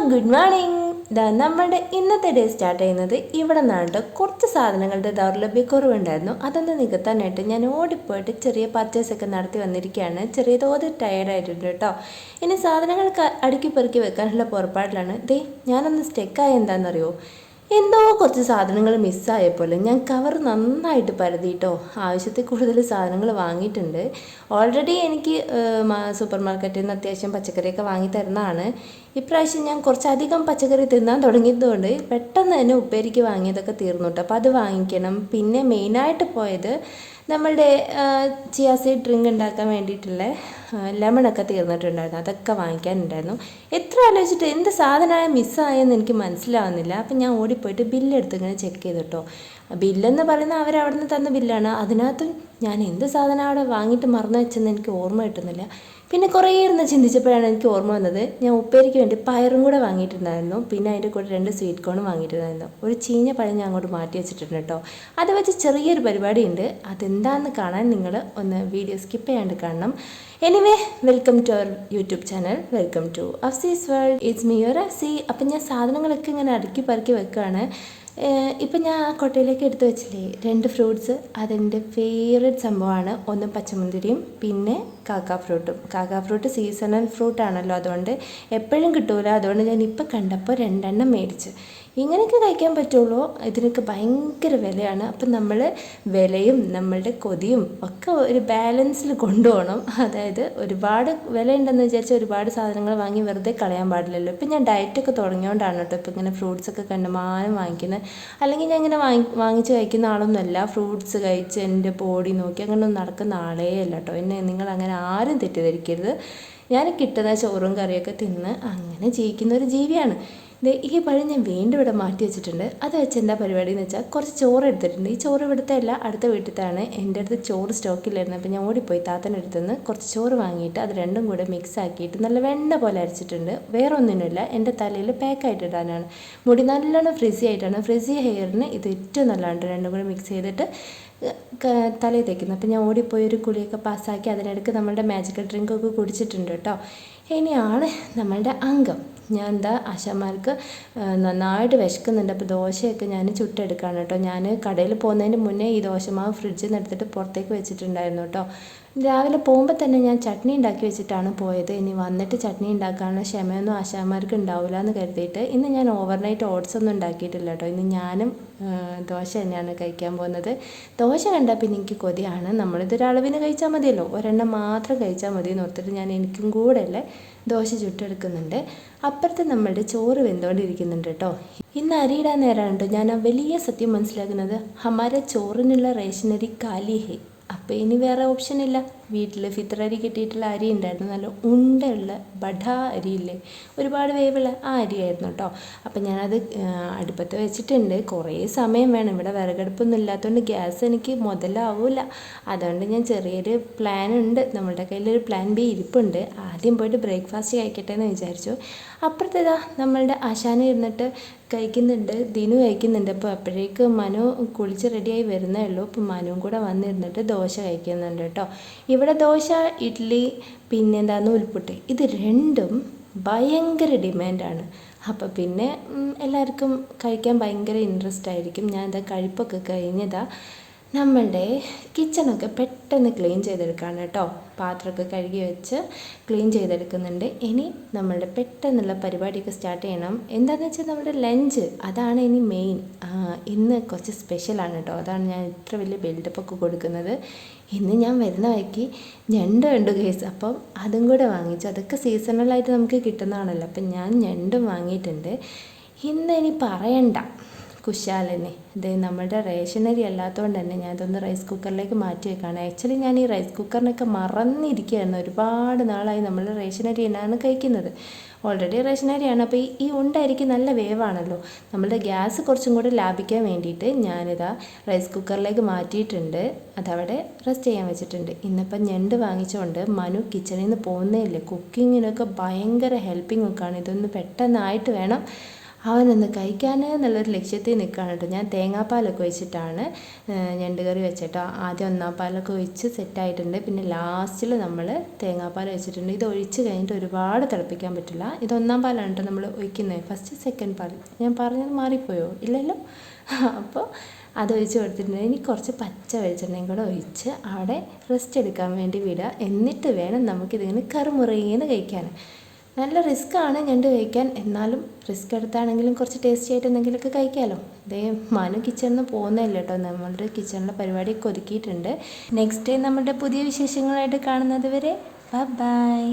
Good morning. നമ്മുടെ ഇന്നത്തെ day start ചെയ്യുന്നത് ഇവിടെ നിന്നാണ്. കുറച്ച് സാധനങ്ങളുടെ ദൗർലഭ്യക്കുറവുണ്ടായിരുന്നു. അതൊന്ന് നികത്താനായിട്ട് ഞാൻ ഓടിപ്പോയിട്ട് ചെറിയ പർച്ചേസൊക്കെ നടത്തി വന്നിരിക്കുകയാണ്. ചെറിയ തോതിൽ ടയേർഡായിട്ടുണ്ട് കേട്ടോ. ഇനി സാധനങ്ങൾക്ക് അടുക്കി പെറുക്കി വെക്കാനുള്ള പുറപ്പാടിലാണ്. ഞാനൊന്ന് സ്റ്റെക്കായ എന്താണെന്നറിയോ, എന്തോ കുറച്ച് സാധനങ്ങൾ മിസ്സായപ്പോലെ ഞാൻ കവർ നന്നായിട്ട് പരതിയിട്ടോ. ആവശ്യത്തിൽ കൂടുതൽ സാധനങ്ങൾ വാങ്ങിയിട്ടുണ്ട്. ഓൾറെഡി എനിക്ക് സൂപ്പർ മാർക്കറ്റിൽ നിന്ന് അത്യാവശ്യം പച്ചക്കറിയൊക്കെ വാങ്ങി തരുന്നതാണ്. ഇപ്രാവശ്യം ഞാൻ കുറച്ചധികം പച്ചക്കറി തിന്നാൻ തുടങ്ങിയതുകൊണ്ട് പെട്ടെന്ന് തന്നെ ഉപ്പേരിക്ക് വാങ്ങിയതൊക്കെ തീർന്നു കേട്ടോ. അപ്പോൾ അത് വാങ്ങിക്കണം. പിന്നെ മെയിനായിട്ട് പോയത് നമ്മളുടെ ചിയാ സീഡ് ഡ്രിങ്ക് ഉണ്ടാക്കാൻ വേണ്ടിയിട്ടുള്ള ലെമണൊക്കെ തീർന്നിട്ടുണ്ടായിരുന്നു. അതൊക്കെ വാങ്ങിക്കാനുണ്ടായിരുന്നു. എത്ര ആലോചിച്ചിട്ട് എന്ത് സാധനമായ മിസ്സായെന്ന് എനിക്ക് മനസ്സിലാവുന്നില്ല. അപ്പം ഞാൻ ഓടിപ്പോയിട്ട് ബില്ലെടുത്ത് ഇങ്ങനെ ചെക്ക് ചെയ്തിട്ടോ. ബില്ലെന്ന് പറയുന്നത് അവരവിടെ നിന്ന് തന്ന ബില്ലാണ്. അതിനകത്ത് ഞാൻ എന്ത് സാധനം അവിടെ വാങ്ങിയിട്ട് മറന്നു വെച്ചെന്ന് എനിക്ക് ഓർമ്മ കിട്ടുന്നില്ല. പിന്നെ കുറേ ഇരുന്ന് ചിന്തിച്ചപ്പോഴാണ് എനിക്ക് ഓർമ്മ വന്നത്, ഞാൻ ഉപ്പേരിക്ക് വേണ്ടി പയറും കൂടെ വാങ്ങിയിട്ടുണ്ടായിരുന്നു. പിന്നെ അതിൻ്റെ കൂടെ 2 സ്വീറ്റ് കോണും വാങ്ങിയിട്ടുണ്ടായിരുന്നു. ഒരു ചീഞ്ഞ പഴം ഞാൻ അങ്ങോട്ട് മാറ്റി വെച്ചിട്ടുണ്ട് കേട്ടോ. അത് വെച്ച് ചെറിയൊരു പരിപാടിയുണ്ട്. അതെന്താണെന്ന് കാണാൻ നിങ്ങൾ ഒന്ന് വീഡിയോ സ്കിപ്പ് ചെയ്യാണ്ട് കാണണം. Anyway, welcome to our YouTube channel. Welcome to Afsi's world. It's me your Afsi. അപ്പം ഞാൻ സാധനങ്ങളൊക്കെ ഇങ്ങനെ അടുക്കി പറക്കി വെക്കുകയാണ്. ഇപ്പം ഞാൻ ആ കൊട്ടയിലേക്ക് എടുത്ത് വെച്ചില്ലേ 2 ഫ്രൂട്ട്സ്, അതെൻ്റെ ഫേവറേറ്റ് സംഭവമാണ്. ഒന്ന് പച്ചമുന്തിരിയും പിന്നെ കാക്കാ ഫ്രൂട്ടും. കാക്കാ ഫ്രൂട്ട് സീസണൽ ഫ്രൂട്ടാണല്ലോ, അതുകൊണ്ട് എപ്പോഴും കിട്ടൂല. അതുകൊണ്ട് ഞാൻ ഇപ്പം കണ്ടപ്പോൾ 2 എണ്ണം മേടിച്ച്. ഇങ്ങനെയൊക്കെ കഴിക്കാൻ പറ്റുള്ളൂ. ഇതിനൊക്കെ ഭയങ്കര വിലയാണ്. അപ്പം നമ്മൾ വിലയും നമ്മളുടെ കൊതിയും ഒക്കെ ഒരു ബാലൻസിൽ കൊണ്ടുപോകണം. അതായത് ഒരുപാട് വിലയുണ്ടെന്ന് വിചാരിച്ചാൽ ഒരുപാട് സാധനങ്ങൾ വാങ്ങി വെറുതെ കളയാൻ പാടില്ലല്ലോ. ഇപ്പം ഞാൻ ഡയറ്റൊക്കെ തുടങ്ങിയോണ്ടാണ് കേട്ടോ ഇപ്പം ഇങ്ങനെ ഫ്രൂട്ട്സൊക്കെ കണ്ടുമാനം വാങ്ങിക്കുന്നത്. അല്ലെങ്കിൽ ഞാൻ ഇങ്ങനെ വാങ്ങിച്ച് കഴിക്കുന്ന ആളൊന്നുമല്ല. ഫ്രൂട്ട്സ് കഴിച്ച് എൻ്റെ ബോഡി നോക്കി അങ്ങനെ ഒന്നും നടക്കുന്ന ആളേ അല്ല കേട്ടോ. എന്നെ നിങ്ങൾ അങ്ങനെ ആരും തെറ്റിദ്ധരിക്കരുത്. ഞാൻ കിട്ടുന്ന ചോറും കറിയൊക്കെ തിന്ന് അങ്ങനെ ജീവിക്കുന്ന ഒരു ജീവിയാണ്. ഈ പഴം ഞാൻ വീണ്ടും ഇവിടെ മാറ്റി വെച്ചിട്ടുണ്ട്. അത് വെച്ച് എന്താ പരിപാടി എന്ന് വെച്ചാൽ കുറച്ച് ചോറ് എടുത്തിട്ടുണ്ട്. ഈ ചോറ് ഇവിടുത്തെ അല്ല, അടുത്ത വീട്ടിലത്താണ്. എൻ്റെ അടുത്ത് ചോറ് സ്റ്റോക്കില്ലായിരുന്നു. അപ്പോൾ ഞാൻ ഓടിപ്പോയി താത്തൻ്റെ അടുത്തുനിന്ന് കുറച്ച് ചോറ് വാങ്ങിയിട്ട് അത് രണ്ടും കൂടെ മിക്സ് ആക്കിയിട്ട് നല്ല വെണ്ണ പോലെ അരച്ചിട്ടുണ്ട്. വേറെ ഒന്നിനുമില്ല, എൻ്റെ തലയിൽ പാക്കായിട്ട് ഇടാനാണ്. മുടി നല്ലോണം ഫ്രിസി ആയിട്ടാണ്. ഫ്രിസി ഹെയറിന് ഇത് ഏറ്റവും നല്ലതാണ്. രണ്ടും കൂടെ മിക്സ് ചെയ്തിട്ട് തലയിൽ തേക്കുന്നത്. അപ്പോൾ ഞാൻ ഓടിപ്പോയി ഒരു കുളിയൊക്കെ പാസ്സാക്കി അതിനിടയ്ക്ക് നമ്മളുടെ മാജിക്കൽ ഡ്രിങ്കൊക്കെ കുടിച്ചിട്ടുണ്ട് കേട്ടോ. ഇനിയാണ് നമ്മളുടെ അംഗം. ഞാൻ എന്താ ആശാന്മാർക്ക് നന്നായിട്ട് വിശക്കുന്നുണ്ട്. അപ്പോൾ ദോശയൊക്കെ ഞാൻ ചുട്ടെടുക്കുകയാണ് കേട്ടോ. ഞാൻ കടയിൽ പോകുന്നതിന് മുന്നേ ഈ ദോശമാവ് ഫ്രിഡ്ജിൽ നിന്ന് എടുത്തിട്ട് പുറത്തേക്ക് വെച്ചിട്ടുണ്ടായിരുന്നു കേട്ടോ. രാവിലെ പോകുമ്പോൾ തന്നെ ഞാൻ ചട്നി ഉണ്ടാക്കി വെച്ചിട്ടാണ് പോയത്. ഇനി വന്നിട്ട് ചട്നി ഉണ്ടാക്കാനുള്ള ക്ഷമയൊന്നും ആശാന്മാർക്ക് ഉണ്ടാവില്ല എന്ന് കരുതിയിട്ട് ഇന്ന് ഞാൻ ഓവർനൈറ്റ് ഓട്സ് ഒന്നും ഉണ്ടാക്കിയിട്ടില്ല കേട്ടോ. ഇന്ന് ഞാനും ദോശ തന്നെയാണ് കഴിക്കാൻ പോകുന്നത്. ദോശ കണ്ടാൽ പിന്നെ എനിക്ക് കൊതിയാണ്. നമ്മളിതൊരളവിന് കഴിച്ചാൽ മതിയല്ലോ, ഒരെണ്ണം മാത്രം കഴിച്ചാൽ മതി എന്ന് ഓർത്തിട്ട് ഞാൻ എനിക്കും കൂടെ അല്ലേ ദോശ ചുട്ടെടുക്കുന്നുണ്ട്. അപ്പുറത്ത് നമ്മളുടെ ചോറ് വെന്തുകൊണ്ടിരിക്കുന്നുണ്ട് കേട്ടോ. ഇന്ന് അരിയിടാൻ നേരമാണ് കേട്ടോ ഞാൻ ആ വലിയ സത്യം മനസ്സിലാക്കുന്നത്. ഹമാര ചോറിനുള്ള റേഷനരി കാലി ഹേ. അപ്പോൾ ഇനി വേറെ ഓപ്ഷൻ ഇല്ല. വീട്ടിൽ ഫിത്രരി കിട്ടിയിട്ടുള്ള അരി ഉണ്ടായിരുന്നു. നല്ല ഉണ്ടയുള്ള ബഡാ അരിയില്ലേ, ഒരുപാട് വേവുള്ള ആ അരിയായിരുന്നു കേട്ടോ. അപ്പം ഞാനത് അടുപ്പത്ത് വെച്ചിട്ടുണ്ട്. കുറേ സമയം വേണം. ഇവിടെ വിറകടുപ്പൊന്നും ഇല്ലാത്തതുകൊണ്ട് ഗ്യാസ് എനിക്ക് മുതലാവില്ല. അതുകൊണ്ട് ഞാൻ ചെറിയൊരു പ്ലാൻ ഉണ്ട്. നമ്മളുടെ കയ്യിലൊരു പ്ലാൻ ബി ഇരിപ്പുണ്ട്. ആദ്യം പോയിട്ട് ബ്രേക്ക്ഫാസ്റ്റ് കഴിക്കട്ടെ എന്ന് വിചാരിച്ചു. അപ്പുറത്തേതാ നമ്മളുടെ ആശാന ഇരുന്നിട്ട് കഴിക്കുന്നുണ്ട്, ദിനു കഴിക്കുന്നുണ്ട്. അപ്പോൾ അപ്പോഴേക്ക് മനു കുളിച്ച് റെഡിയായി വരുന്നേ ഉള്ളൂ. അപ്പോൾ മനുവും കൂടെ വന്നിരുന്നിട്ട് ദോശ കഴിക്കുന്നുണ്ട് കേട്ടോ. ഇവിടെ ദോശ, ഇഡ്ഡലി, പിന്നെന്താ നൂൽപുട്ട്, ഇത് രണ്ടും ഭയങ്കര ഡിമാൻഡാണ്. അപ്പോൾ പിന്നെ എല്ലാവർക്കും കഴിക്കാൻ ഭയങ്കര ഇൻട്രസ്റ്റ് ആയിരിക്കും. ഞാൻ എന്താ കഴിപ്പൊക്കെ കഴിഞ്ഞതാ നമ്മളുടെ കിച്ചണൊക്കെ പെട്ടെന്ന് ക്ലീൻ ചെയ്തെടുക്കുകയാണ് കേട്ടോ. പാത്രമൊക്കെ കഴുകി വെച്ച് ക്ലീൻ ചെയ്തെടുക്കുന്നുണ്ട്. ഇനി നമ്മളുടെ പെട്ടെന്നുള്ള പരിപാടിയൊക്കെ സ്റ്റാർട്ട് ചെയ്യണം. എന്താണെന്ന് വെച്ചാൽ നമ്മുടെ ലഞ്ച്, അതാണ് ഇനി മെയിൻ. ഇന്ന് കുറച്ച് സ്പെഷ്യലാണ് കേട്ടോ. അതാണ് ഞാൻ ഇത്ര വലിയ ബിൽഡപ്പൊക്കെ കൊടുക്കുന്നത്. ഇന്ന് ഞാൻ വരുന്ന വഴിക്ക് ഞണ്ട് കണ്ടു കേസ്. അപ്പം അതും കൂടെ വാങ്ങിച്ചു. അതൊക്കെ സീസണലായിട്ട് നമുക്ക് കിട്ടുന്നതാണല്ലോ. അപ്പം ഞാൻ ഞണ്ടും വാങ്ങിയിട്ടുണ്ട്. ഇന്ന് ഇനി പറയണ്ട കുശാലനെ. ഇത് നമ്മുടെ റേഷനരി അല്ലാത്തതുകൊണ്ട് തന്നെ ഞാൻ ഇതൊന്ന് റൈസ് കുക്കറിലേക്ക് മാറ്റി വെക്കുകയാണ്. ആക്ച്വലി ഞാൻ ഈ റൈസ് കുക്കറിനൊക്കെ മറന്നിരിക്കുകയായിരുന്നു. ഒരുപാട് നാളായി നമ്മൾ റേഷനരി തന്നെയാണ് കഴിക്കുന്നത്. ഓൾറെഡി റേഷനരിയാണ്. അപ്പോൾ ഈ ഉണ്ടായിരിക്കും നല്ല വേവാണല്ലോ. നമ്മളുടെ ഗ്യാസ് കുറച്ചും കൂടെ ലാഭിക്കാൻ വേണ്ടിയിട്ട് ഞാനിതാ റൈസ് കുക്കറിലേക്ക് മാറ്റിയിട്ടുണ്ട്. അതവിടെ റെസ്റ്റ് ചെയ്യാൻ വെച്ചിട്ടുണ്ട്. ഇന്നിപ്പം ഞണ്ട് വാങ്ങിച്ചുകൊണ്ട് മനു കിച്ചണിൽ നിന്ന് പോകുന്നേ ഇല്ല. കുക്കിങ്ങിനൊക്കെ ഭയങ്കര ഹെൽപ്പിംഗ് ഒക്കെയാണ്. ഇതൊന്ന് പെട്ടെന്നായിട്ട് വേണം അവനൊന്ന് കഴിക്കാൻ എന്നുള്ളൊരു ലക്ഷ്യത്തിൽ നിൽക്കുകയാണ് കേട്ടോ. ഞാൻ തേങ്ങാപ്പാലൊക്കെ ഒഴിച്ചിട്ടാണ് ഞണ്ട് കറി വെച്ചിട്ടോ. ആദ്യം ഒന്നാം പാലൊക്കെ ഒഴിച്ച് സെറ്റായിട്ടുണ്ട്. പിന്നെ ലാസ്റ്റിൽ നമ്മൾ തേങ്ങാപ്പാൽ ഒഴിച്ചിട്ടുണ്ട്. ഇത് ഒഴിച്ച് കഴിഞ്ഞിട്ട് ഒരുപാട് തിളപ്പിക്കാൻ പറ്റില്ല. ഇത് ഒന്നാം പാലാണ് കേട്ടോ നമ്മൾ ഒഴിക്കുന്നത്. ഫസ്റ്റ് സെക്കൻഡ് പാൽ ഞാൻ പറഞ്ഞത് മാറിപ്പോയോ? ഇല്ലല്ലോ. അപ്പോൾ അതൊഴിച്ച് കൊടുത്തിട്ടുണ്ട്. ഇനി കുറച്ച് പച്ച വെളിച്ചെണ്ണയും കൂടെ ഒഴിച്ച് അവിടെ റെസ്റ്റ് എടുക്കാൻ വേണ്ടി വിടുക. എന്നിട്ട് വേണം നമുക്കിതിങ്ങനെ കറുമുറേന്ന് കഴിക്കാൻ. നല്ല റിസ്ക്കാണ് ഞണ്ട് കഴിക്കാൻ, എന്നാലും റിസ്ക് എടുത്താണെങ്കിലും കുറച്ച് ടേസ്റ്റി ആയിട്ട് എന്തെങ്കിലുമൊക്കെ കഴിക്കാമല്ലോ. ഇതേ മനു കിച്ചണിൽ നിന്ന് പോകുന്നില്ല കേട്ടോ. നമ്മളുടെ കിച്ചണിലെ പരിപാടിയൊക്കെ ഒതുക്കിയിട്ടുണ്ട്. നെക്സ്റ്റ് ടൈം നമ്മുടെ പുതിയ വിശേഷങ്ങളായിട്ട് കാണുന്നത് വരെ ബൈ.